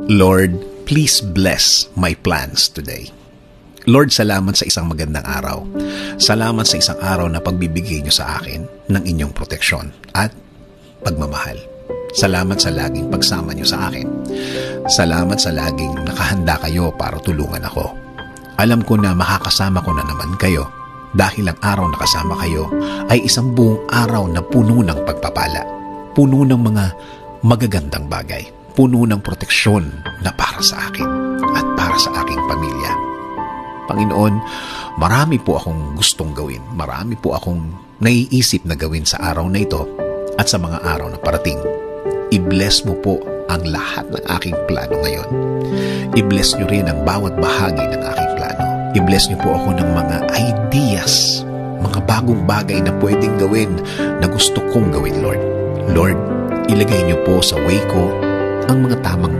Lord, please bless my plans today. Lord, salamat sa isang magandang araw. Salamat sa isang araw na pagbibigay niyo sa akin ng inyong proteksyon at pagmamahal. Salamat sa laging pagsama niyo sa akin. Salamat sa laging nakahanda kayo para tulungan ako. Alam ko na makakasama ko na naman kayo dahil ang araw na kasama kayo ay isang buong araw na puno ng pagpapala, puno ng mga magagandang bagay, puno ng proteksyon na para sa akin at para sa aking pamilya. Panginoon, marami po akong gustong gawin. Marami po akong naiisip na gawin sa araw na ito at sa mga araw na parating. I-bless mo po ang lahat ng aking plano ngayon. I-bless niyo rin ang bawat bahagi ng aking plano. I-bless niyo po ako ng mga ideas, mga bagong bagay na pwedeng gawin na gusto kong gawin, Lord. Lord, ilagay niyo po sa way ko ang mga tamang